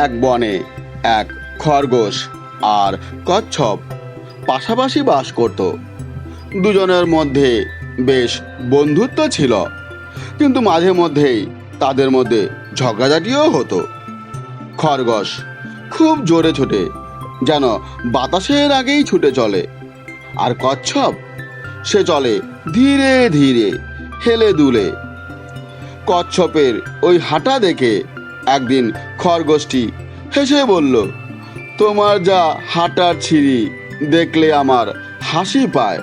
এক বনে এক খরগোশ আর কচ্ছপ পাশাপাশি বাস করত। দুজনের মধ্যে বেশ বন্ধুত্ব ছিল, কিন্তু মাঝে মধ্যেই তাদের মধ্যে ঝগড়াঝাটিও হতো। খরগোশ খুব জোরে ছোটে, যেন বাতাসের আগেই ছুটে চলে, আর কচ্ছপ সে চলে ধীরে ধীরে হেলে দুলে। কচ্ছপের ওই হাঁটা দেখে একদিন খরগোশটি হেসে বলল, তোমার যা হাঁটার ছিরি দেখলে আমার হাসি পায়।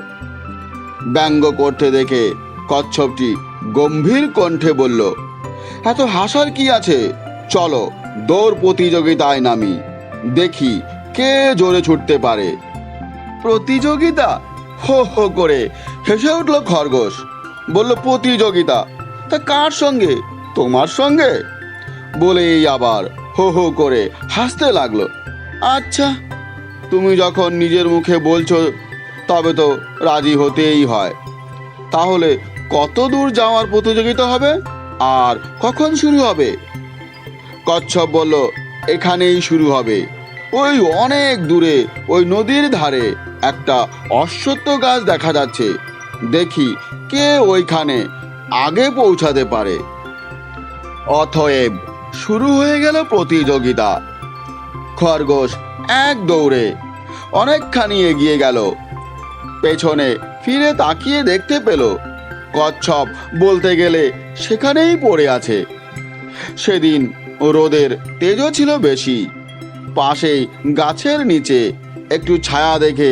ব্যঙ্গ করতে দেখে কচ্ছপটি গম্ভীর কণ্ঠে বলল, এত হাসার কি আছে, চলো দৌড় প্রতিযোগিতায় নামি, দেখি কে জোরে ছুটতে পারে। প্রতিযোগিতা? হো হো করে হেসে উঠল খরগোশ, বলল, প্রতিযোগিতা? তা কার সঙ্গে? তোমার সঙ্গে? বলেই আবার হো হো করে হাসতে লাগলো। আচ্ছা, তুমি যখন নিজের মুখে বলছো তবে তো রাজি হতেই হয়। তাহলে কত দূর যাওয়ার প্রতিযোগিতা হবে আর কখন শুরু হবে? কচ্ছপ বলল, এখানেই শুরু হবে। ওই অনেক দূরে ওই নদীর ধারে একটা অশ্বত্থ গাছ দেখা যাচ্ছে, দেখি কে ওইখানে আগে পৌঁছাতে পারে। অতএব শুরু হয়ে গেল প্রতিযোগিতা। খরগোশ এক দৌড়ে অনেকখানি এগিয়ে গেল। পেছনে ফিরে তাকিয়ে দেখতে পেল কচ্ছপ বলতে গেলে সেখানেই পড়ে আছে। সেদিন রোদের তেজও ছিল বেশি। পাশেই গাছের নিচে একটু ছায়া দেখে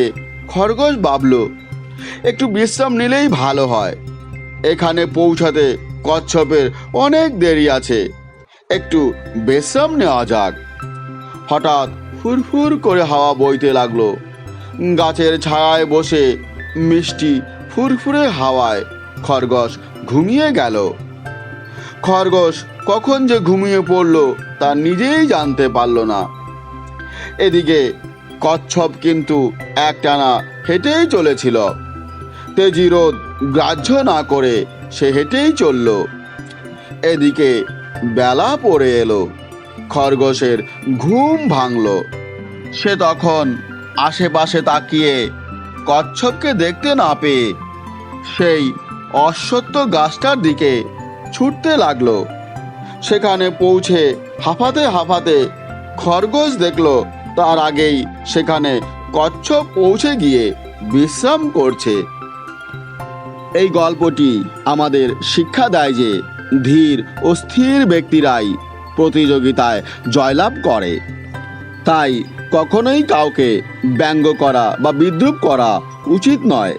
খরগোশ ভাবল, একটু বিশ্রাম নিলেই ভালো হয়। এখানে পৌঁছাতে কচ্ছপের অনেক দেরি আছে, একটু বিশ্রাম নেওয়া যাক। হঠাৎ ফুরফুর করে হাওয়া বইতে লাগলো। গাছের ছায়ায় বসে মিষ্টি ফুরফুরে হাওয়ায় খরগোশ ঘুমিয়ে গেল। খরগোশ কখন যে ঘুমিয়ে পড়ল তা নিজেই জানতে পারল না। এদিকে কচ্ছপ কিন্তু একটানা হেঁটেই চলেছিল। তেজি রোদ গ্রাহ্য না করে সে হেঁটেই চলল। এদিকে বেলা পড়ে এলো। খরগোশের ঘুম ভাঙল। সে তখন আশেপাশে তাকিয়ে কচ্ছপকে দেখতে না পেয়ে সেই অশ্বত্থ গাছটার দিকে ছুটতে লাগলো। সেখানে পৌঁছে হাঁপাতে হাঁপাতে খরগোশ দেখলো তার আগেই সেখানে কচ্ছপ পৌঁছে গিয়ে বিশ্রাম করছে। এই গল্পটি আমাদের শিক্ষা দেয় যে ধীর ও স্থির ব্যক্তিরাই প্রতিযোগিতায় জয়লাভ করে। তাই কখনোই কাউকে ব্যঙ্গ করা বা বিদ্রূপ করা উচিত নয়।